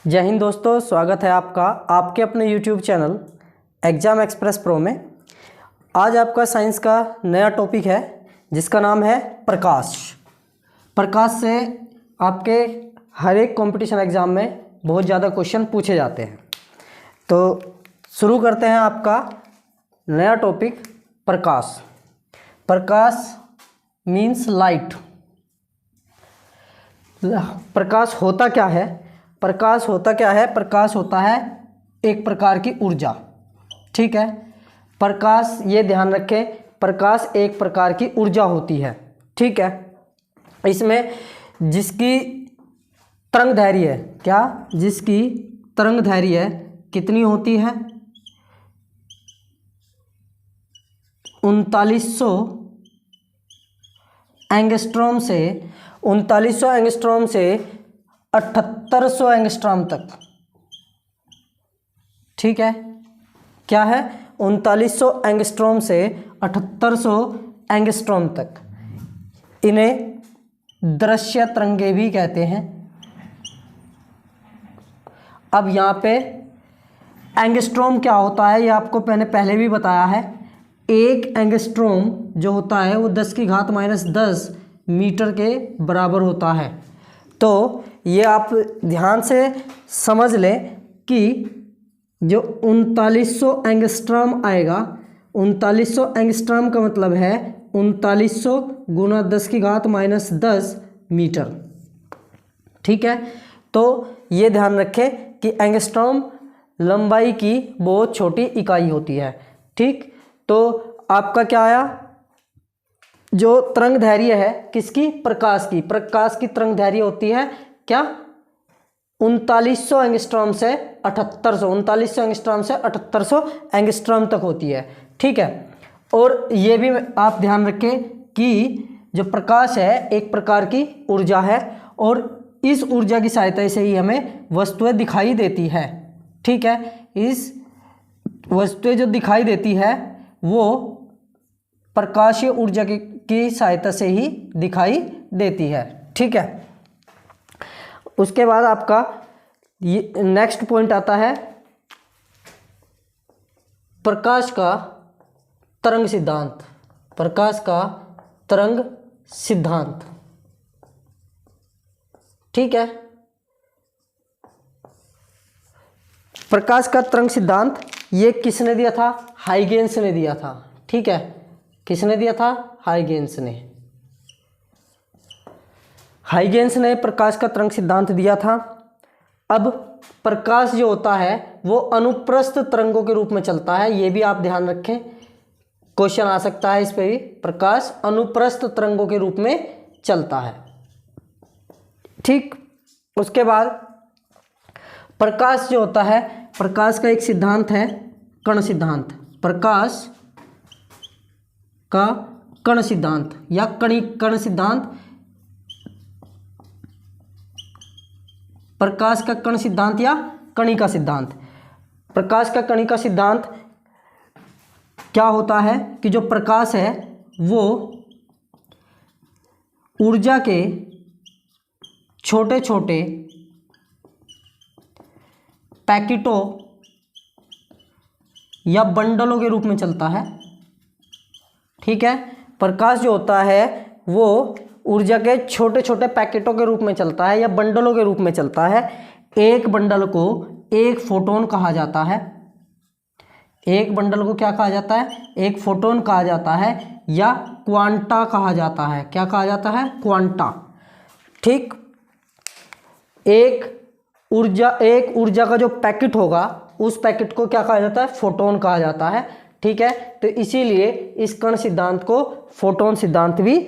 जय हिंद दोस्तों, स्वागत है आपका आपके अपने YouTube channel exam express pro में। आज आपका साइंस का नया टॉपिक है जिसका नाम है प्रकाश। प्रकाश से आपके हर एक कंपटीशन एग्ज़ाम में बहुत ज़्यादा क्वेश्चन पूछे जाते हैं। तो शुरू करते हैं आपका नया टॉपिक प्रकाश। प्रकाश मीन्स लाइट। प्रकाश होता क्या है? प्रकाश होता क्या है? प्रकाश होता है एक प्रकार की ऊर्जा। ठीक है, प्रकाश, ये ध्यान रखें, प्रकाश एक प्रकार की ऊर्जा होती है। ठीक है, इसमें जिसकी तरंगदैर्घ्य है, क्या, जिसकी तरंगदैर्घ्य कितनी होती है? 3900 एंगस्ट्रॉम से 7800 एंगस्ट्रॉम तक। ठीक है, क्या है? 3900 एंगस्ट्रॉम से 7800 एंगस्ट्रॉम तक। इन्हें दृश्य तरंगे भी कहते हैं। अब यहाँ पे एंगस्ट्रॉम क्या होता है ये आपको मैंने पहले भी बताया है। एक एंगस्ट्रॉम जो होता है वो 10⁻⁻10 मीटर के बराबर होता है। तो ये आप ध्यान से समझ लें कि जो 3900 एंगस्ट्रॉम आएगा, 3900 एंगस्ट्रॉम का मतलब है 3900 गुना 10⁻⁻10 मीटर। ठीक है, तो ये ध्यान रखें कि एंगस्ट्रॉम लंबाई की बहुत छोटी इकाई होती है। ठीक, तो आपका क्या आया? जो तरंगदैर्घ्य है किसकी? प्रकाश की। प्रकाश की तरंगदैर्घ्य होती है क्या? 3900 एंगस्ट्रॉम से 7800, 3900 एंगस्ट्रॉम से 7800 एंगस्ट्रॉम तक होती है। ठीक है, और ये भी आप ध्यान रखें कि जो प्रकाश है एक प्रकार की ऊर्जा है और इस ऊर्जा की सहायता से ही हमें वस्तुएं दिखाई देती है। ठीक है, इस वस्तुएं जो दिखाई देती है वो प्रकाशीय ऊर्जा की सहायता से ही दिखाई देती है। ठीक है, उसके बाद आपका ये नेक्स्ट पॉइंट आता है प्रकाश का तरंग सिद्धांत। प्रकाश का तरंग सिद्धांत। ठीक है, प्रकाश का तरंग सिद्धांत ये किसने दिया था? हाइगेंस ने दिया था। ठीक है, किसने दिया था? हाइगेंस ने। हाइगेंस ने प्रकाश का तरंग सिद्धांत दिया था। अब प्रकाश जो होता है वो अनुप्रस्थ तरंगों के रूप में चलता है। ये भी आप ध्यान रखें, क्वेश्चन आ सकता है इस पे भी। प्रकाश अनुप्रस्थ तरंगों के रूप में चलता है। ठीक, उसके बाद प्रकाश जो होता है, प्रकाश का एक सिद्धांत है कण सिद्धांत। प्रकाश का कण सिद्धांत या कण सिद्धांत। प्रकाश का कण सिद्धांत या कणिका सिद्धांत। प्रकाश का कणिका सिद्धांत क्या होता है कि जो प्रकाश है वो ऊर्जा के छोटे छोटे पैकेटों या बंडलों के रूप में चलता है। ठीक है, प्रकाश जो होता है वो ऊर्जा के छोटे छोटे पैकेटों के रूप में चलता है या बंडलों के रूप में चलता है। एक बंडल को एक फोटोन कहा जाता है। एक बंडल को क्या कहा जाता है? एक फोटोन कहा जाता है या क्वांटा कहा जाता है। क्या कहा जाता है? क्वांटा। ठीक, एक ऊर्जा का जो पैकेट होगा उस पैकेट को क्या कहा जाता है? फोटोन कहा जाता है। ठीक है, तो इसीलिए इस कण सिद्धांत को फोटोन सिद्धांत भी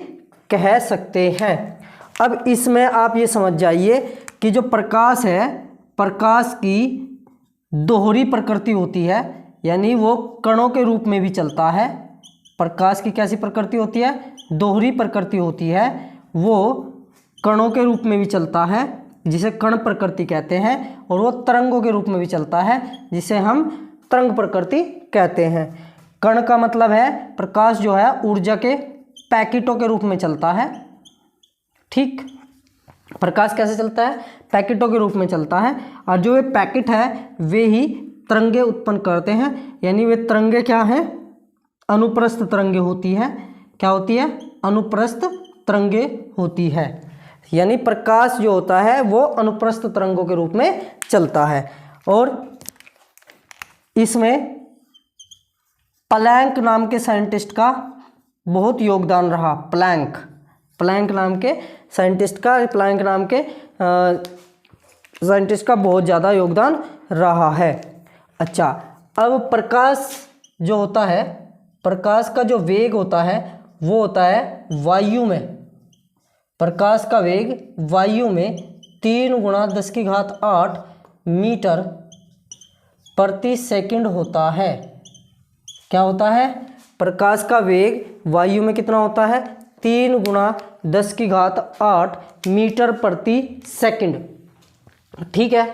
कह सकते हैं। अब इसमें आप ये समझ जाइए कि जो प्रकाश है, प्रकाश की दोहरी प्रकृति होती है, यानी वो कणों के रूप में भी चलता है। प्रकाश की कैसी प्रकृति होती है? दोहरी प्रकृति होती है। वो कणों के रूप में भी चलता है जिसे कण प्रकृति कहते हैं, और वो तरंगों के रूप में भी चलता है जिसे हम तरंग प्रकृति कहते हैं। कण का मतलब है प्रकाश जो है ऊर्जा के पैकेटों के रूप में चलता है। ठीक, प्रकाश कैसे चलता है? पैकेटों के रूप में चलता है, और जो ये पैकेट है वे ही तरंगे उत्पन्न करते हैं, यानी वे तरंगे क्या हैं? अनुप्रस्थ तरंगे होती है। क्या होती है? अनुप्रस्थ तरंगे होती है, यानी प्रकाश जो होता है वो अनुप्रस्थ तरंगों के रूप में चलता है। और इसमें प्लैंक नाम के साइंटिस्ट का बहुत योगदान रहा। प्लैंक नाम के साइंटिस्ट का बहुत ज़्यादा योगदान रहा है। अच्छा, अब प्रकाश जो होता है, प्रकाश का जो वेग होता है वो होता है वायु में, प्रकाश का वेग वायु में 3 × 10⁸ मीटर प्रति सेकंड होता है। क्या होता है? प्रकाश का वेग वायु में कितना होता है? 3 × 10⁸ मीटर प्रति सेकंड। ठीक है,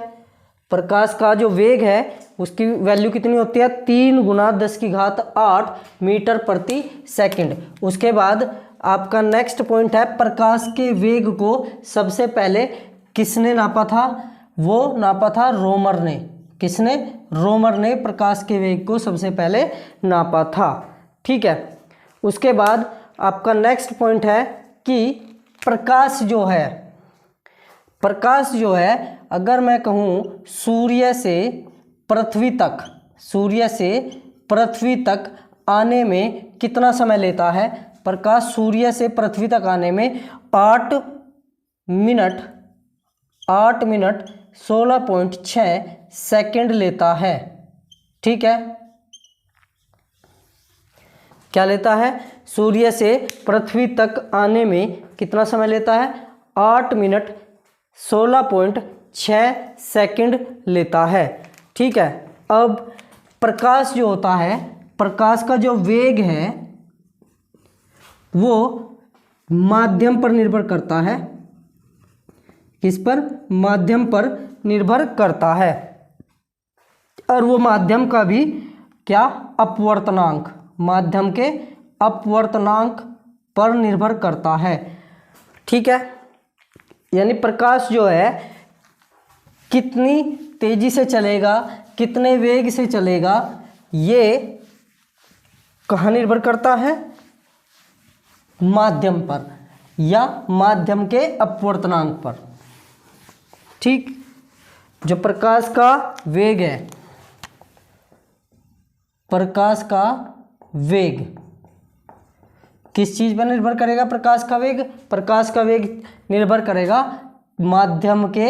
प्रकाश का जो वेग है उसकी वैल्यू कितनी होती है? 3 × 10⁸ मीटर प्रति सेकंड। उसके बाद आपका नेक्स्ट पॉइंट है, प्रकाश के वेग को सबसे पहले किसने नापा था? वो नापा था रोमर ने। किसने? रोमर ने प्रकाश के वेग को सबसे पहले नापा था। ठीक है, उसके बाद आपका नेक्स्ट पॉइंट है कि प्रकाश जो है अगर मैं कहूँ सूर्य से पृथ्वी तक आने में कितना समय लेता है? प्रकाश सूर्य से पृथ्वी तक आने में 8 मिनट 16.6 सेकंड लेता है। ठीक है, क्या लेता है? सूर्य से पृथ्वी तक आने में कितना समय लेता है? 8 मिनट 16.6 सेकंड लेता है। ठीक है, अब प्रकाश जो होता है, प्रकाश का जो वेग है वो माध्यम पर निर्भर करता है। किस पर? माध्यम पर निर्भर करता है, और वो माध्यम का भी क्या? अपवर्तनांक, माध्यम के अपवर्तनांक पर निर्भर करता है। ठीक है, यानी प्रकाश जो है कितनी तेजी से चलेगा, कितने वेग से चलेगा, ये कहाँ निर्भर करता है? माध्यम पर या माध्यम के अपवर्तनांक पर। ठीक, जो प्रकाश का वेग है, प्रकाश का वेग किस चीज पर निर्भर करेगा? प्रकाश का वेग निर्भर करेगा माध्यम के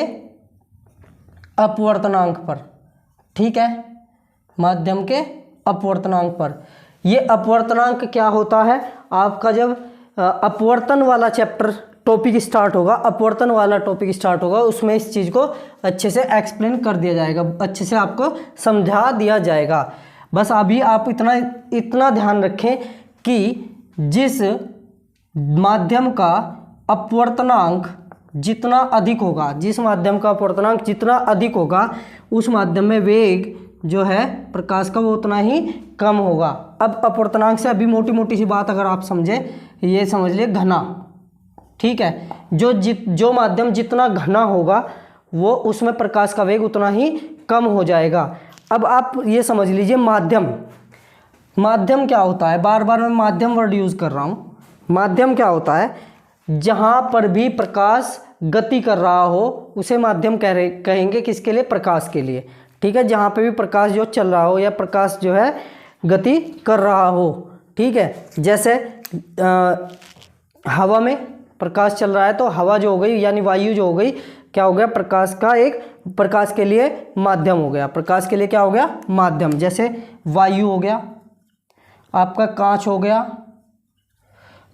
अपवर्तनांक पर। ठीक है, माध्यम के अपवर्तनांक पर। ये अपवर्तनांक क्या होता है? आपका जब अपवर्तन वाला टॉपिक स्टार्ट होगा, उसमें इस चीज़ को अच्छे से एक्सप्लेन कर दिया जाएगा, अच्छे से आपको समझा दिया जाएगा। बस अभी आप इतना ध्यान रखें कि जिस माध्यम का अपवर्तनांक जितना अधिक होगा, उस माध्यम में वेग जो है प्रकाश का वो उतना ही कम होगा। अब अपवर्तनांक से अभी मोटी सी बात अगर आप समझे, ये समझ लिए घना। ठीक है, जो माध्यम जितना घना होगा वो उसमें प्रकाश का वेग उतना ही कम हो जाएगा। अब आप ये समझ लीजिए माध्यम क्या होता है? बार बार मैं माध्यम वर्ड यूज़ कर रहा हूँ। माध्यम क्या होता है? जहाँ पर भी प्रकाश गति कर रहा हो उसे माध्यम कहेंगे। किसके लिए? प्रकाश के लिए। ठीक है, जहाँ पे भी प्रकाश जो चल रहा हो या प्रकाश जो है गति कर रहा हो। ठीक है, जैसे हवा में प्रकाश चल रहा है तो हवा जो हो गई यानी वायु जो हो गई, क्या हो गया? प्रकाश के लिए माध्यम हो गया। प्रकाश के लिए क्या हो गया? माध्यम। जैसे वायु हो गया, आपका कांच हो गया,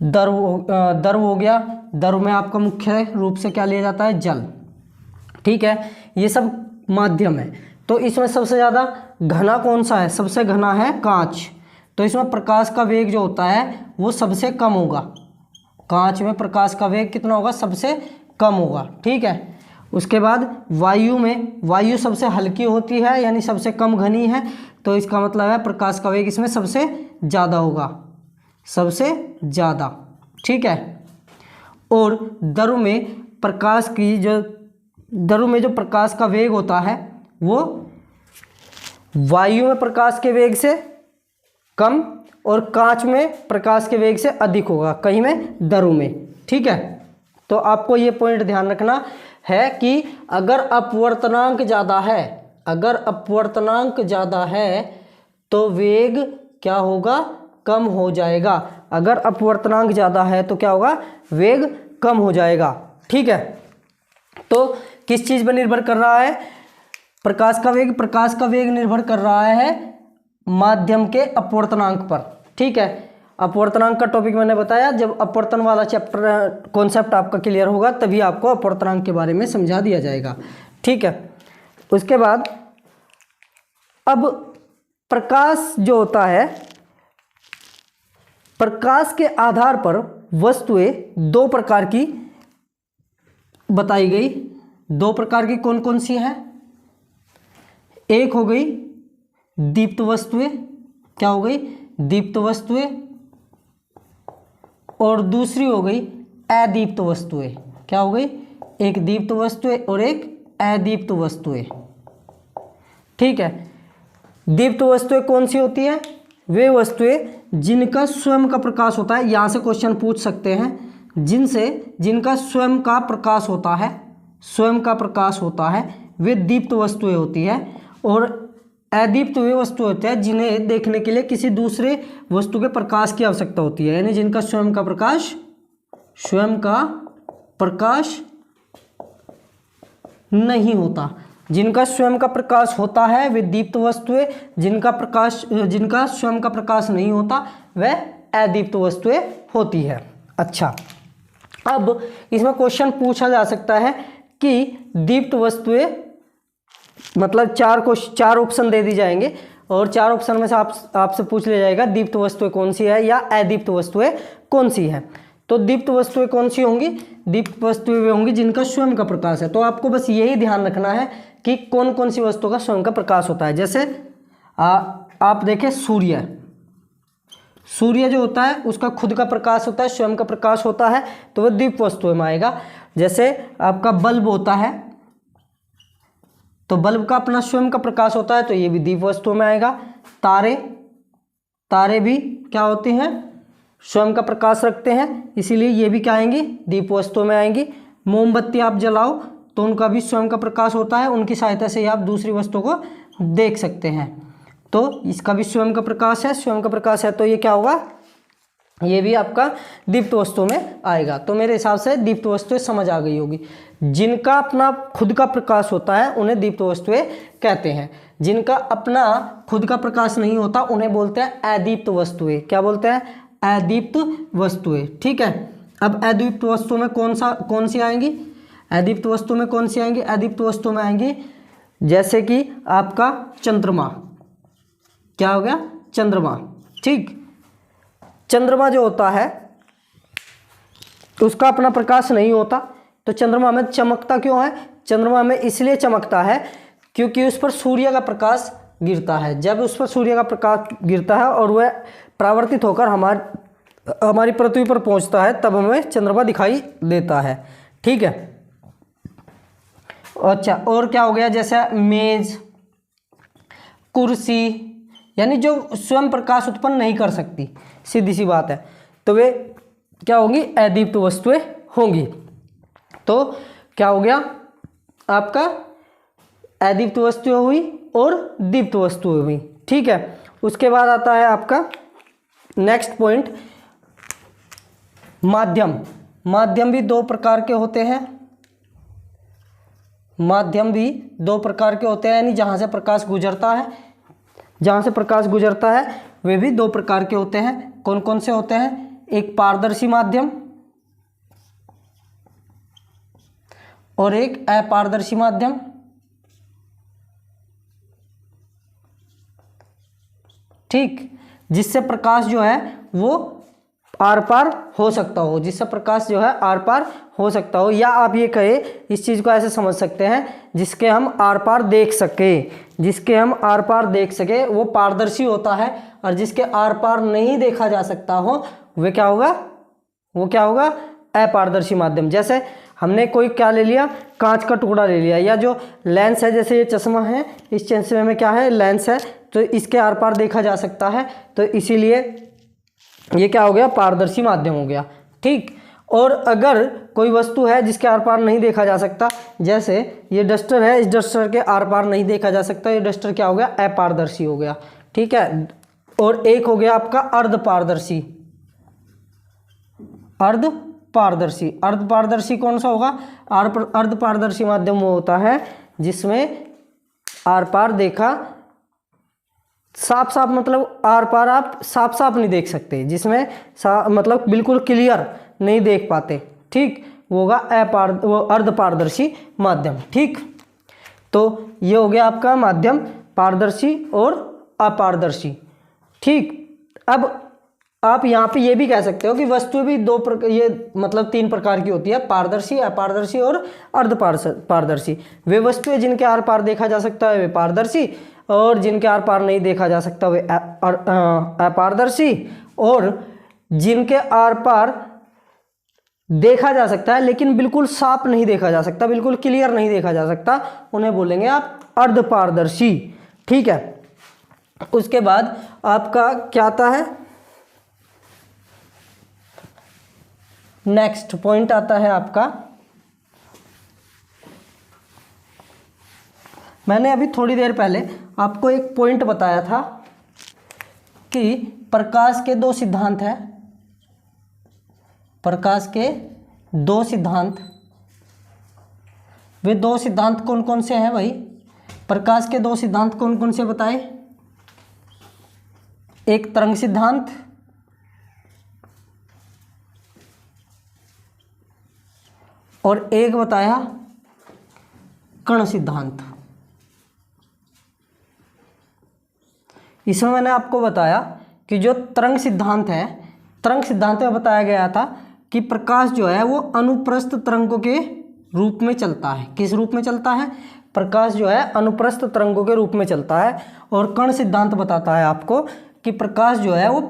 द्रव हो गया। द्रव में आपका मुख्य रूप से क्या लिया जाता है? जल। ठीक है, ये सब माध्यम है। तो इसमें सबसे ज़्यादा घना कौन सा है? सबसे घना है कांच। तो इसमें प्रकाश का वेग जो होता है वो सबसे कम होगा। कांच में प्रकाश का वेग कितना होगा? सबसे कम होगा। ठीक है, उसके बाद वायु सबसे हल्की होती है यानी सबसे कम घनी है, तो इसका मतलब है प्रकाश का वेग इसमें सबसे ज़्यादा होगा, सबसे ज़्यादा। ठीक है, और द्रव में प्रकाश की जो दरों में जो प्रकाश का वेग होता है वो वायु में प्रकाश के वेग से कम और कांच में प्रकाश के वेग से अधिक होगा, कहीं में दरों में। ठीक है, तो आपको ये पॉइंट ध्यान रखना है कि अगर अपवर्तनांक ज़्यादा है, अगर अपवर्तनांक ज़्यादा है तो वेग क्या होगा, कम हो जाएगा। अगर अपवर्तनांक ज़्यादा है तो क्या होगा, वेग कम हो जाएगा। ठीक है, तो किस चीज़ पर निर्भर कर रहा है, प्रकाश का वेग, प्रकाश का वेग निर्भर कर रहा है माध्यम के अपवर्तनांक पर। ठीक है, अपवर्तनांक का टॉपिक मैंने बताया, जब अपवर्तन वाला चैप्टर कॉन्सेप्ट आपका क्लियर होगा तभी आपको अपवर्तनांक के बारे में समझा दिया जाएगा। ठीक है, उसके बाद अब प्रकाश जो होता है, प्रकाश के आधार पर वस्तुएं दो प्रकार की बताई गई। दो प्रकार की कौन कौन सी हैं, एक हो गई दीप्त वस्तुएं, क्या हो गई, दीप्त वस्तुएं, और दूसरी हो गई अदीप्त वस्तुएं। क्या हो गई, एक दीप्त वस्तुएं और एक अदीप्त वस्तुएं। ठीक है, दीप्त वस्तुएं कौन सी होती है, वे वस्तुएं जिनका स्वयं का प्रकाश होता है, यहाँ से क्वेश्चन पूछ सकते हैं, जिनका स्वयं का प्रकाश होता है, स्वयं का प्रकाश होता है, वे दीप्त वस्तुएं होती है। और अदीप्त वे वस्तु होते हैं जिन्हें देखने के लिए किसी दूसरे वस्तु के प्रकाश की आवश्यकता होती है, यानी जिनका स्वयं का प्रकाश नहीं होता। जिनका स्वयं का प्रकाश होता है वे दीप्त वस्तुएं, जिनका स्वयं का प्रकाश नहीं होता वह अदीप्त वस्तुएं होती है। अच्छा, अब इसमें क्वेश्चन पूछा जा सकता है कि दीप्त वस्तुएं मतलब चार ऑप्शन दे दी जाएंगे और चार ऑप्शन में से आपसे पूछ लिया जाएगा दीप्त वस्तुएं कौन सी है या अदीप्त वस्तुएं कौन सी है। तो दीप्त वस्तुएं कौन सी होंगी, दीप्त वस्तुएं वे होंगी जिनका स्वयं का प्रकाश है। तो आपको बस यही ध्यान रखना है कि कौन कौन सी वस्तु का स्वयं का प्रकाश होता है। जैसे आप देखें सूर्य जो होता है उसका खुद का प्रकाश होता है, स्वयं का प्रकाश होता है, तो वह दीप्त वस्तुएं में आएगा। जैसे आपका बल्ब होता है तो बल्ब का अपना स्वयं का प्रकाश होता है, तो ये भी दीप्त वस्तुओं में आएगा। तारे भी क्या होते हैं, स्वयं का प्रकाश रखते हैं, इसीलिए ये भी क्या आएंगी, दीप्त वस्तुओं में आएंगी। मोमबत्ती आप जलाओ तो उनका भी स्वयं का प्रकाश होता है, उनकी सहायता से ही आप दूसरी वस्तु को देख सकते हैं, तो इसका भी स्वयं का प्रकाश है, स्वयं का प्रकाश है, तो ये क्या होगा, ये भी आपका दीप्त वस्तुओं में आएगा। तो मेरे हिसाब से दीप्त वस्तुएं समझ आ गई होगी। जिनका अपना खुद का प्रकाश होता है उन्हें दीप्त वस्तुएं कहते हैं, जिनका अपना खुद का प्रकाश नहीं होता उन्हें बोलते हैं अदीप्त वस्तुएं। क्या बोलते हैं, अदीप्त वस्तुएं। ठीक है, अब अदीप्त वस्तुओं में कौन सी आएंगी, अदीप्त वस्तु में कौन सी आएंगी, अदीप्त वस्तु में आएंगी जैसे कि आपका चंद्रमा। क्या हो गया, चंद्रमा। ठीक, चंद्रमा जो होता है उसका अपना प्रकाश नहीं होता, तो चंद्रमा में चमकता क्यों है, चंद्रमा में इसलिए चमकता है क्योंकि उस पर सूर्य का प्रकाश गिरता है। जब उस पर सूर्य का प्रकाश गिरता है और वह परावर्तित होकर हमारी पृथ्वी पर पहुंचता है तब हमें चंद्रमा दिखाई देता है। ठीक है, अच्छा, और क्या हो गया, जैसे मेज, कुर्सी, यानी जो स्वयं प्रकाश उत्पन्न नहीं कर सकती, सीधी सी बात है, तो वे क्या होंगी, अदीप्त वस्तुएं होंगी। तो क्या हो गया आपका, अदीप्त वस्तुएं हुई और दीप्त वस्तुएं हुई। ठीक है, उसके बाद आता है आपका नेक्स्ट पॉइंट, माध्यम। माध्यम भी दो प्रकार के होते हैं, माध्यम भी दो प्रकार के होते हैं, यानी जहां से प्रकाश गुजरता है वे भी दो प्रकार के होते हैं। कौन कौन से होते हैं, एक पारदर्शी माध्यम और एक अपारदर्शी माध्यम। ठीक, जिससे प्रकाश जो है वो आर पार हो सकता हो, जिससे प्रकाश जो है आर पार हो सकता हो, या आप ये कहे, इस चीज़ को ऐसे समझ सकते हैं, जिसके हम आर पार देख सके, जिसके हम आर पार देख सके वो पारदर्शी होता है, और जिसके आर पार नहीं देखा जा सकता हो वे क्या होगा, वो क्या होगा, अपारदर्शी माध्यम। जैसे हमने कोई क्या ले लिया, कांच का टुकड़ा ले लिया, या जो लेंस है, जैसे ये चश्मा है, इस चश्मे में क्या है, लेंस है, तो इसके आर पार देखा जा सकता है, तो इसीलिए ये क्या हो गया, पारदर्शी माध्यम हो गया। ठीक। और अगर कोई वस्तु है जिसके आर पार नहीं देखा जा सकता, जैसे ये डस्टर है, इस डस्टर के आर पार नहीं देखा जा सकता, ये डस्टर क्या हो गया, अपारदर्शी हो गया। ठीक है। और एक हो गया आपका अर्धपारदर्शी। अर्धपारदर्शी, अर्धपारदर्शी कौन सा होगा, अर्धपारदर्शी माध्यम वो होता है जिसमें आर पार देखा साफ साफ, मतलब आर पार आप साफ साफ नहीं देख सकते, जिसमें मतलब बिल्कुल क्लियर नहीं देख पाते। ठीक। वो होगा वो अर्धपारदर्शी माध्यम। ठीक। तो ये हो गया आपका माध्यम, पारदर्शी और अपारदर्शी। ठीक। अब आप यहाँ पे ये भी कह सकते हो कि वस्तु भी ये मतलब 3 प्रकार की होती है, पारदर्शी, अपारदर्शी और अर्धपारदर्शी। वे वस्तुएं जिनके आर पार देखा जा सकता है वे पारदर्शी, और जिनके आर पार नहीं देखा जा सकता वे अपारदर्शी, और जिनके आर पार देखा जा सकता है लेकिन बिल्कुल साफ नहीं देखा जा सकता, बिल्कुल क्लियर नहीं देखा जा सकता, उन्हें बोलेंगे आप अर्धपारदर्शी। ठीक है। उसके बाद आपका क्या आता है, नेक्स्ट पॉइंट आता है आपका, मैंने अभी थोड़ी देर पहले आपको एक पॉइंट बताया था कि प्रकाश के 2 सिद्धांत हैं। प्रकाश के 2 सिद्धांत, वे 2 सिद्धांत कौन कौन से हैं भाई, प्रकाश के 2 सिद्धांत कौन कौन से बताए, एक तरंग सिद्धांत और एक बताया कण सिद्धांत। इसमें मैंने आपको बताया कि जो तरंग सिद्धांत है, तरंग सिद्धांत में बताया गया था कि प्रकाश जो है वो अनुप्रस्थ तरंगों के रूप में चलता है। किस रूप में चलता है, प्रकाश जो है अनुप्रस्थ तरंगों के रूप में चलता है। और कण सिद्धांत बताता है आपको कि प्रकाश जो है वो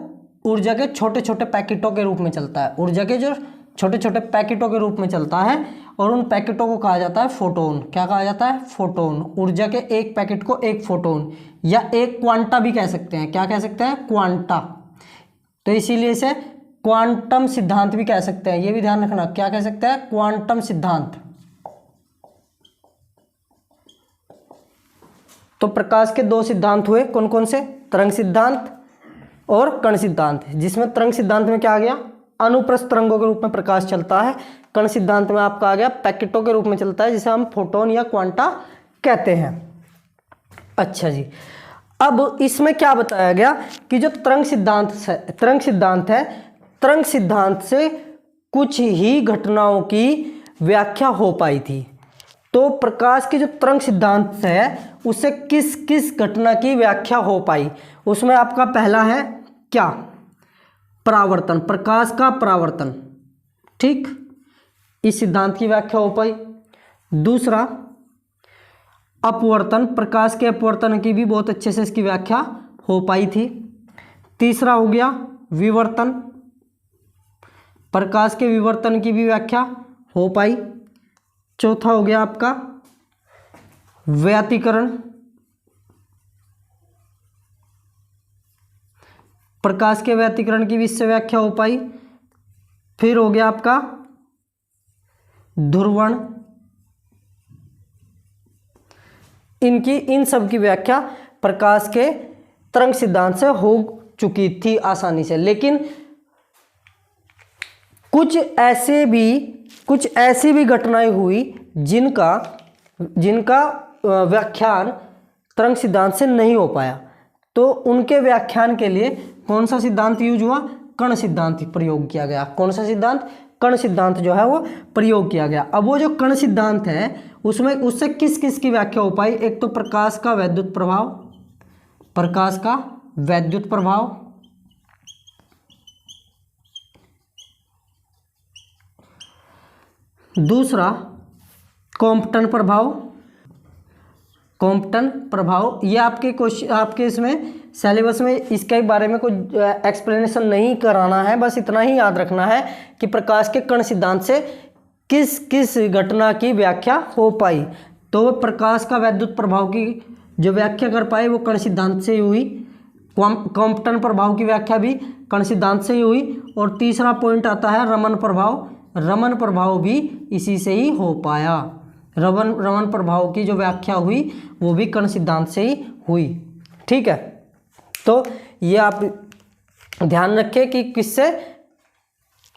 ऊर्जा के छोटे छोटे पैकेटों के रूप में चलता है, ऊर्जा के जो छोटे छोटे पैकेटों के रूप में चलता है, और उन पैकेटों को कहा जाता है फोटोन। क्या कहा जाता है, फोटोन। ऊर्जा के एक पैकेट को एक फोटोन या एक क्वांटा भी कह सकते हैं। क्या कह सकते हैं, क्वांटा। तो इसीलिए इसे क्वांटम सिद्धांत भी कह सकते हैं, ये भी ध्यान रखना। क्या कह सकते हैं, क्वांटम सिद्धांत। तो प्रकाश के 2 सिद्धांत हुए, कौन कौन से, तरंग सिद्धांत और कण सिद्धांत। जिसमें तरंग सिद्धांत में क्या आ गया, अनुप्रस्थ तरंगों के रूप में प्रकाश चलता है। कण सिद्धांत में आपका आ गया पैकेटों के रूप में चलता है, जिसे हम फोटोन या क्वांटा कहते हैं। अच्छा जी, अब इसमें क्या बताया गया कि जो तरंग सिद्धांत है, तरंग सिद्धांत से कुछ ही घटनाओं की व्याख्या हो पाई थी। तो प्रकाश के जो तरंग सिद्धांत है उससे किस किस घटना की व्याख्या हो पाई, उसमें आपका पहला है क्या, परावर्तन, प्रकाश का परावर्तन। ठीक, इस सिद्धांत की व्याख्या हो पाई। दूसरा अपवर्तन, प्रकाश के अपवर्तन की भी बहुत अच्छे से इसकी व्याख्या हो पाई थी। तीसरा हो गया विवर्तन, प्रकाश के विवर्तन की भी व्याख्या हो पाई। चौथा हो गया आपका व्यतिकरण, प्रकाश के व्यतिकरण की भी इससे व्याख्या हो पाई। फिर हो गया आपका ध्रुवण, इन सब की व्याख्या प्रकाश के तरंग सिद्धांत से हो चुकी थी आसानी से। लेकिन कुछ ऐसी भी घटनाएं हुई जिनका व्याख्यान तरंग सिद्धांत से नहीं हो पाया। तो उनके व्याख्यान के लिए कौन सा सिद्धांत यूज हुआ, कण सिद्धांत प्रयोग किया गया। कौन सा सिद्धांत, कण सिद्धांत जो है वो प्रयोग किया गया। अब वो जो कण सिद्धांत है उसमें उससे किस किस की व्याख्या हो पाई, एक तो प्रकाश का वैद्युत प्रभाव, प्रकाश का वैद्युत प्रभाव। दूसरा कॉम्पटन प्रभाव, कॉम्पटन प्रभाव। ये आपके इसमें सिलेबस में इसके बारे में कोई एक्सप्लेनेशन नहीं कराना है, बस इतना ही याद रखना है कि प्रकाश के कण सिद्धांत से किस किस घटना की व्याख्या हो पाई। तो प्रकाश का वैद्युत प्रभाव की जो व्याख्या कर पाए वो कण सिद्धांत से ही हुई। कॉम्पटन प्रभाव की व्याख्या भी कण सिद्धांत से ही हुई। और तीसरा पॉइंट आता है रमन प्रभाव। रमन प्रभाव भी इसी से ही हो पाया। रमन प्रभाव की जो व्याख्या हुई वो भी कण सिद्धांत से ही हुई। ठीक है, तो ये आप ध्यान रखें कि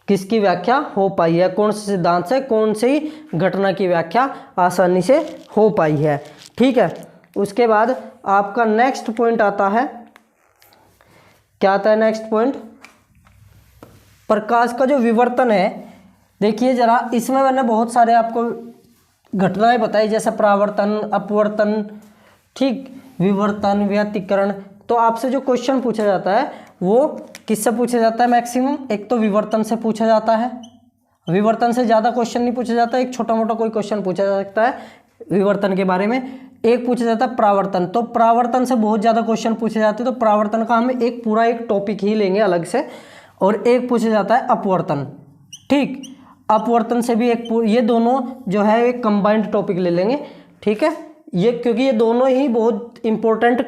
किसकी व्याख्या हो पाई है, कौन से सिद्धांत से, कौन सी घटना की व्याख्या आसानी से हो पाई है। ठीक है, उसके बाद आपका नेक्स्ट पॉइंट आता है, क्या आता है नेक्स्ट पॉइंट, प्रकाश का जो विवर्तन है। देखिए जरा, इसमें मैंने बहुत सारे आपको घटनाएं बताई, जैसे परावर्तन, अपवर्तन, ठीक, विवर्तन, व्यतिकरण। तो आपसे जो क्वेश्चन पूछा जाता है वो किससे पूछा जाता है मैक्सिमम? एक तो विवर्तन से पूछा जाता है। विवर्तन से ज़्यादा क्वेश्चन नहीं पूछा जाता, एक छोटा मोटा कोई क्वेश्चन पूछा जा सकता है विवर्तन के बारे में। एक पूछा जाता है परावर्तन, तो परावर्तन से बहुत ज़्यादा क्वेश्चन पूछे जाते हैं, तो परावर्तन का हम एक पूरा एक टॉपिक ही लेंगे अलग से। और एक पूछा जाता है अपवर्तन। ठीक, अपवर्तन से भी एक, ये दोनों जो है एक कंबाइंड टॉपिक ले लेंगे। ठीक है, ये क्योंकि ये दोनों ही बहुत इंपॉर्टेंट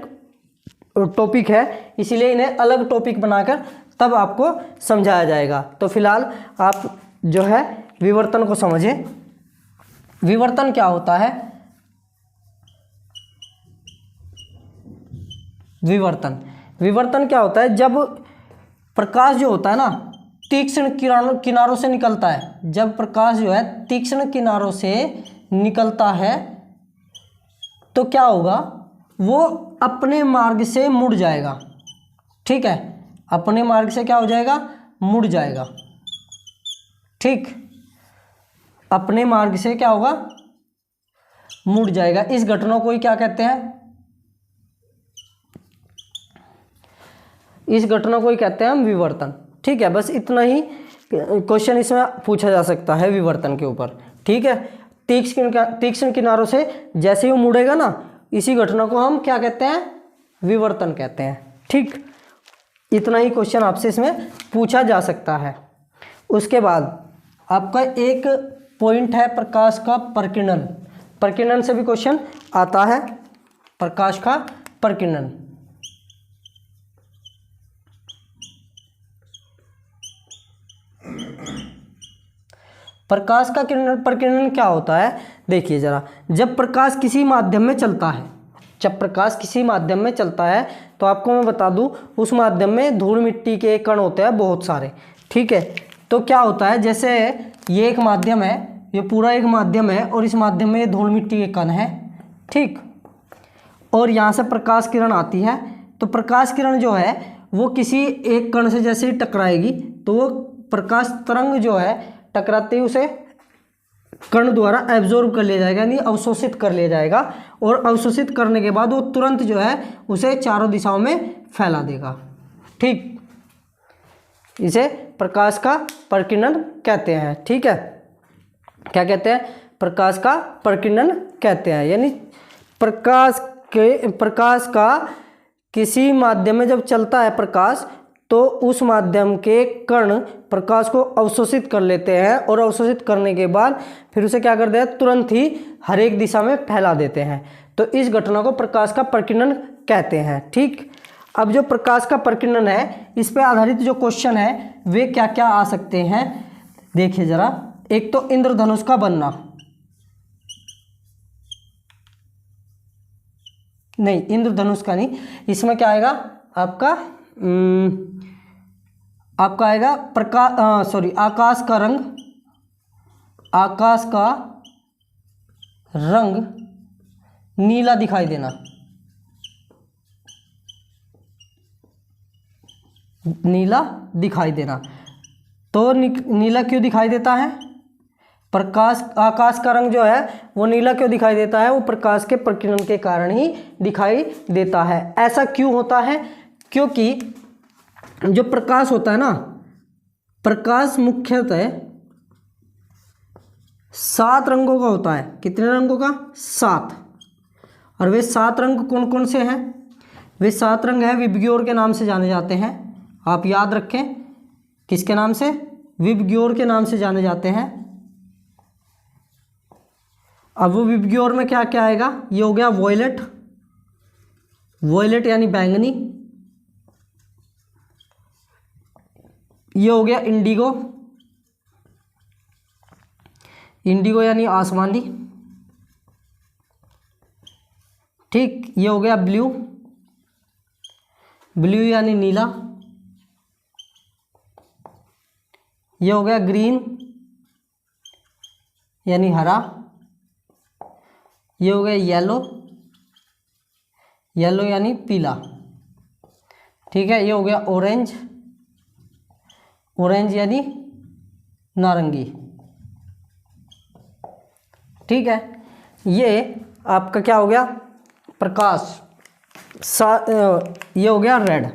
टॉपिक है, इसीलिए इन्हें अलग टॉपिक बनाकर तब आपको समझाया जाएगा। तो फिलहाल आप जो है विवर्तन को समझें। विवर्तन क्या होता है? विवर्तन क्या होता है? जब प्रकाश जो होता है ना तीक्ष्ण किनारों से निकलता है, जब प्रकाश जो है तीक्ष्ण किनारों से निकलता है तो क्या होगा, वो अपने मार्ग से मुड़ जाएगा। ठीक है, अपने मार्ग से क्या हो जाएगा, मुड़ जाएगा। ठीक, अपने मार्ग से क्या होगा, मुड़ जाएगा। इस घटना को ही क्या कहते हैं, इस घटना को ही कहते हैं हम विवर्तन। ठीक है, बस इतना ही क्वेश्चन इसमें पूछा जा सकता है विवर्तन के ऊपर। ठीक है, तीक्ष्ण किनारों से जैसे ही वो मुड़ेगा ना, इसी घटना को हम क्या कहते हैं, विवर्तन कहते हैं। ठीक, इतना ही क्वेश्चन आपसे इसमें पूछा जा सकता है। उसके बाद आपका एक पॉइंट है प्रकाश का प्रकीर्णन। प्रकीर्णन से भी क्वेश्चन आता है, प्रकाश का प्रकीर्णन। प्रकाश का प्रकीर्णन क्या होता है? देखिए जरा, जब प्रकाश किसी माध्यम में चलता है, जब प्रकाश किसी माध्यम में चलता है तो आपको मैं बता दूं, उस माध्यम में धूल मिट्टी के कण होते हैं बहुत सारे। ठीक है, तो क्या होता है, जैसे ये एक माध्यम है, ये पूरा एक माध्यम है और इस माध्यम में ये धूल मिट्टी के कण है। ठीक, और यहाँ से प्रकाश किरण आती है, तो प्रकाश किरण जो है वो किसी एक कण से जैसे ही टकराएगी तो वो प्रकाश तरंग जो है टकराते ही उसे कण द्वारा एब्जॉर्ब कर लिया जाएगा, यानी अवशोषित कर लिया जाएगा। और अवशोषित करने के बाद वो तुरंत जो है उसे चारों दिशाओं में फैला देगा। ठीक, इसे प्रकाश का प्रकीर्णन कहते हैं। ठीक है, क्या कहते हैं, प्रकाश का प्रकीर्णन कहते हैं। यानी प्रकाश का किसी माध्यम में जब चलता है प्रकाश, तो उस माध्यम के कण प्रकाश को अवशोषित कर लेते हैं और अवशोषित करने के बाद फिर उसे क्या कर देते हैं, तुरंत ही हर एक दिशा में फैला देते हैं। तो इस घटना को प्रकाश का प्रकीर्णन कहते हैं। ठीक, अब जो प्रकाश का प्रकीर्णन है, इस पे आधारित जो क्वेश्चन है वे क्या क्या आ सकते हैं, देखिए जरा। एक तो इंद्रधनुष का बनना, नहीं इंद्रधनुष का नहीं, इसमें क्या आएगा आपका, आपका आएगा आकाश का रंग, आकाश का रंग नीला दिखाई देना। नीला दिखाई देना, तो नीला क्यों दिखाई देता है, आकाश का रंग जो है वो नीला क्यों दिखाई देता है, वो प्रकाश के प्रकीर्णन के कारण ही दिखाई देता है। ऐसा क्यों होता है, क्योंकि जो प्रकाश होता है ना, प्रकाश मुख्यतः 7 रंगों का होता है। कितने रंगों का, 7। और वे 7 रंग कौन कौन से हैं, वे 7 रंग हैं विबग्योर के नाम से जाने जाते हैं। आप याद रखें, किसके नाम से, विबग्योर के नाम से जाने जाते हैं। अब वो विबग्योर में क्या क्या आएगा, ये हो गया वॉयलेट, वॉयलेट यानी बैंगनी, ये हो गया इंडिगो, इंडिगो यानी आसमानी, ठीक, ये हो गया ब्लू, ब्लू यानी नीला, ये हो गया ग्रीन यानी हरा, ये हो गया येलो, येलो यानी पीला, ठीक है, ये हो गया ऑरेंज, ऑरेंज यानी नारंगी, ठीक है। ये आपका क्या हो गया, प्रकाश, ये हो गया रेड,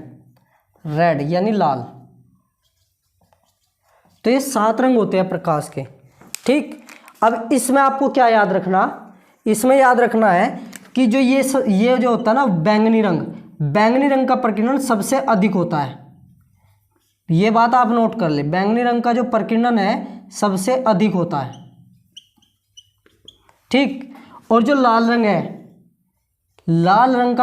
रेड यानी लाल। तो ये 7 रंग होते हैं प्रकाश के, ठीक। अब इसमें आपको क्या याद रखना, इसमें याद रखना है कि जो ये जो होता है ना बैंगनी रंग, बैंगनी रंग का प्रकीर्णन सबसे अधिक होता है, ये बात आप नोट कर ले, बैंगनी रंग का जो प्रकीर्णन है सबसे अधिक होता है, ठीक। और जो लाल रंग है, लाल रंग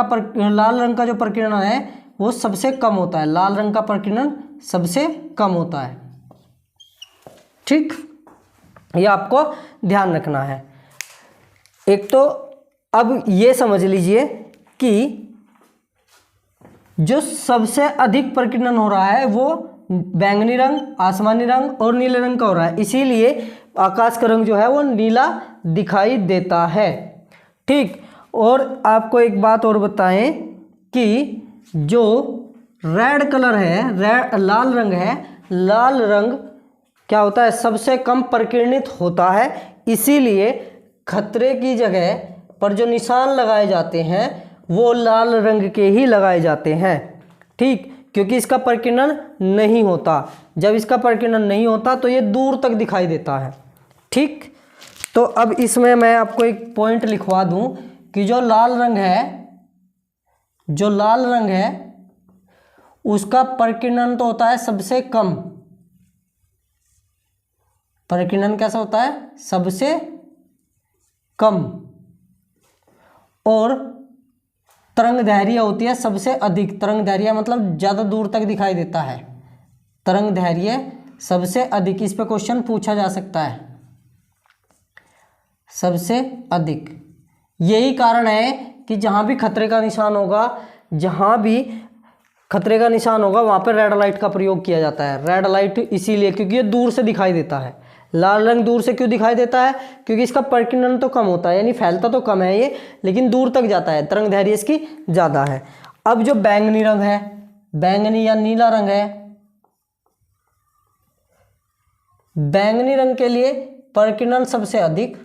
का जो प्रकीर्णन है वो सबसे कम होता है, लाल रंग का प्रकीर्णन सबसे कम होता है, ठीक। ये आपको ध्यान रखना है। एक तो अब ये समझ लीजिए कि जो सबसे अधिक प्रकीर्णन हो रहा है वो बैंगनी रंग, आसमानी रंग और नीले रंग का हो रहा है, इसीलिए आकाश का रंग जो है वो नीला दिखाई देता है, ठीक। और आपको एक बात और बताएं कि जो रेड कलर है, लाल रंग है, लाल रंग क्या होता है, सबसे कम प्रकीर्णित होता है, इसीलिए खतरे की जगह पर जो निशान लगाए जाते हैं वो लाल रंग के ही लगाए जाते हैं, ठीक, क्योंकि इसका प्रकीर्णन नहीं होता। जब इसका प्रकीर्णन नहीं होता तो ये दूर तक दिखाई देता है, ठीक। तो अब इसमें मैं आपको एक पॉइंट लिखवा दूं कि जो लाल रंग है उसका प्रकीर्णन तो होता है सबसे कम, प्रकीर्णन कैसा होता है, सबसे कम, और तरंग दैर्घ्य होती है सबसे अधिक, तरंग दैर्घ्य मतलब ज़्यादा दूर तक दिखाई देता है, तरंग दैर्घ्य सबसे अधिक, इस पे क्वेश्चन पूछा जा सकता है, सबसे अधिक। यही कारण है कि जहाँ भी खतरे का निशान होगा, वहाँ पर रेड लाइट का प्रयोग किया जाता है। रेड लाइट इसीलिए क्योंकि ये दूर से दिखाई देता है। लाल रंग दूर से क्यों दिखाई देता है, क्योंकि इसका प्रकीर्णन तो कम होता है, यानी फैलता तो कम है ये, लेकिन दूर तक जाता है, तरंग दैर्घ्य इसकी ज़्यादा है। अब जो बैंगनी रंग है, बैंगनी या नीला रंग है, बैंगनी रंग के लिए प्रकीर्णन सबसे अधिक,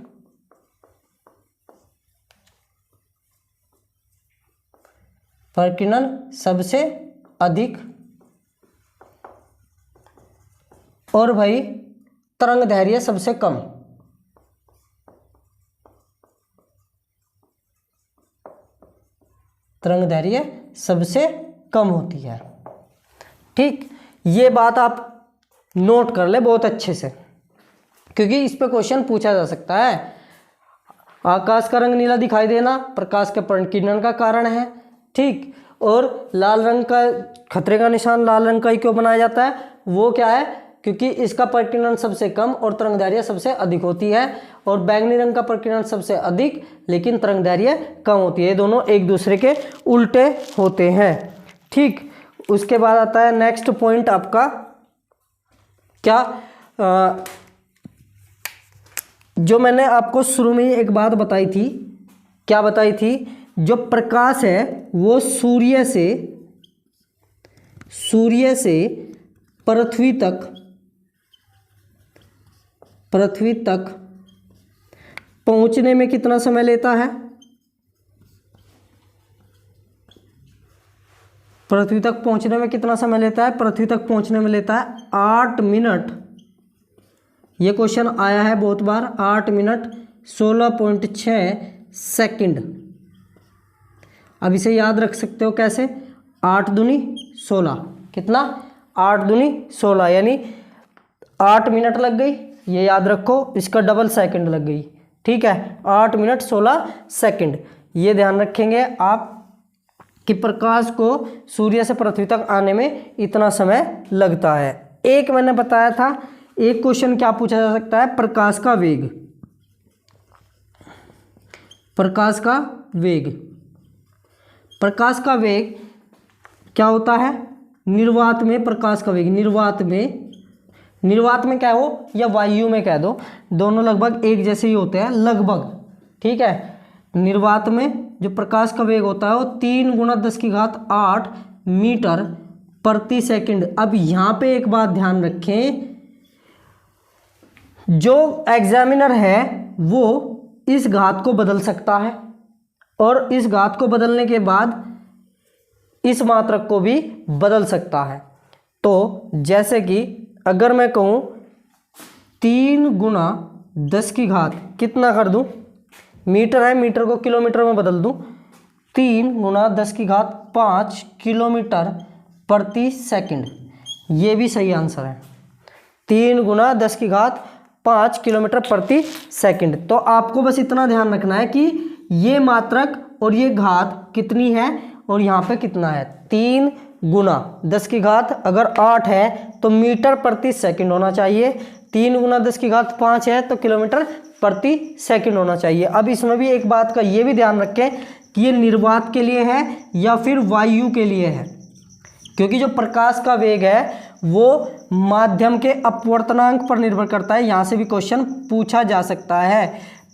प्रकीर्णन सबसे अधिक, और भाई तरंग दैर्घ्य सबसे कम। तरंग दैर्घ्य सबसे कम होती है, ठीक। ये बात आप नोट कर ले बहुत अच्छे से, क्योंकि इस पे क्वेश्चन पूछा जा सकता है। आकाश का रंग नीला दिखाई देना प्रकाश के प्रकीर्णन का कारण है, ठीक। और लाल रंग का खतरे का निशान लाल रंग का ही क्यों बनाया जाता है, वो क्या है, क्योंकि इसका प्रकीर्णन सबसे कम और तरंग दैर्घ्य सबसे अधिक होती है, और बैंगनी रंग का प्रकीर्णन सबसे अधिक लेकिन तरंग दैर्घ्य कम होती है। ये दोनों एक दूसरे के उल्टे होते हैं, ठीक। उसके बाद आता है नेक्स्ट पॉइंट आपका क्या, जो मैंने आपको शुरू में ही एक बात बताई थी, क्या बताई थी, जो प्रकाश है वो सूर्य से पृथ्वी तक पहुंचने में कितना समय लेता है, पृथ्वी तक पहुंचने में कितना समय लेता है, पृथ्वी तक पहुंचने में लेता है 8 मिनट। ये क्वेश्चन आया है बहुत बार, 8 मिनट 16.6 सेकंड। अब इसे याद रख सकते हो कैसे, 8 दूनी 16, कितना, 8 दूनी 16, यानी 8 मिनट लग गई, ये याद रखो, इसका डबल सेकंड लग गई, ठीक है, 8 मिनट 16 सेकंड। ये ध्यान रखेंगे आप कि प्रकाश को सूर्य से पृथ्वी तक आने में इतना समय लगता है। एक मैंने बताया था, एक क्वेश्चन क्या पूछा जा सकता है, प्रकाश का वेग। प्रकाश का वेग, प्रकाश का वेग क्या होता है, निर्वात में प्रकाश का वेग, निर्वात में क्या हो या वायु में कह दो, दोनों लगभग एक जैसे ही होते हैं लगभग, ठीक है। निर्वात में जो प्रकाश का वेग होता है वो 3 × 10⁸ मीटर प्रति सेकंड। अब यहाँ पे एक बात ध्यान रखें, जो एग्जामिनर है वो इस घात को बदल सकता है और इस घात को बदलने के बाद इस मात्रक को भी बदल सकता है। तो जैसे कि अगर मैं कहूँ 3 × 10⁻, कितना कर दूँ, मीटर है, मीटर को किलोमीटर में बदल दूँ, 3 × 10⁵ किलोमीटर प्रति सेकंड। ये भी सही आंसर है, 3 × 10⁵ किलोमीटर प्रति सेकंड। तो आपको बस इतना ध्यान रखना है कि ये मात्रक और ये घात कितनी है और यहाँ पे कितना है। 3 × 10⁻, अगर 8 है तो मीटर प्रति सेकंड होना चाहिए, 3 × 10⁵ है तो किलोमीटर प्रति सेकंड होना चाहिए। अब इसमें भी एक बात का ये भी ध्यान रखें कि ये निर्वात के लिए है या फिर वायु के लिए है, क्योंकि जो प्रकाश का वेग है वो माध्यम के अपवर्तनांक पर निर्भर करता है। यहाँ से भी क्वेश्चन पूछा जा सकता है,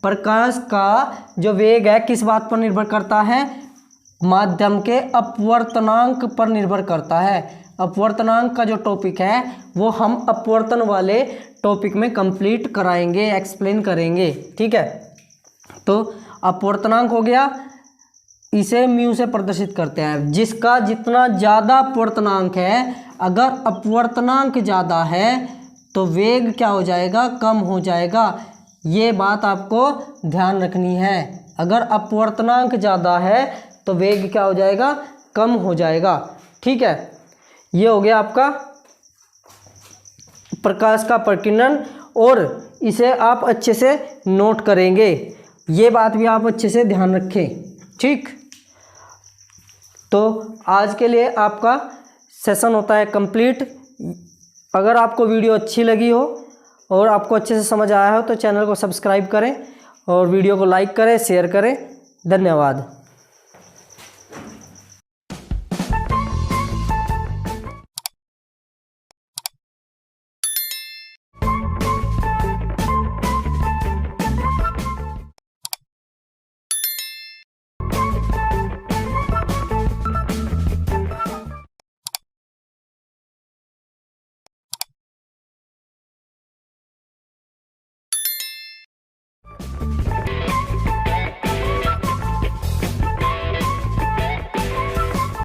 प्रकाश का जो वेग है किस बात पर निर्भर करता है, माध्यम के अपवर्तनांक पर निर्भर करता है। अपवर्तनांक का जो टॉपिक है वो हम अपवर्तन वाले टॉपिक में कंप्लीट कराएंगे, एक्सप्लेन करेंगे, ठीक है। तो अपवर्तनांक हो गया, इसे म्यू से प्रदर्शित करते हैं, जिसका जितना ज़्यादा अपवर्तनांक है, अगर अपवर्तनांक ज़्यादा है तो वेग क्या हो जाएगा, कम हो जाएगा। ये बात आपको ध्यान रखनी है, अगर अपवर्तनांक ज़्यादा है तो वेग क्या हो जाएगा, कम हो जाएगा, ठीक है। ये हो गया आपका प्रकाश का प्रकीर्णन और इसे आप अच्छे से नोट करेंगे, ये बात भी आप अच्छे से ध्यान रखें, ठीक। तो आज के लिए आपका सेशन होता है कंप्लीट। अगर आपको वीडियो अच्छी लगी हो और आपको अच्छे से समझ आया हो तो चैनल को सब्सक्राइब करें और वीडियो को लाइक करें, शेयर करें। धन्यवाद।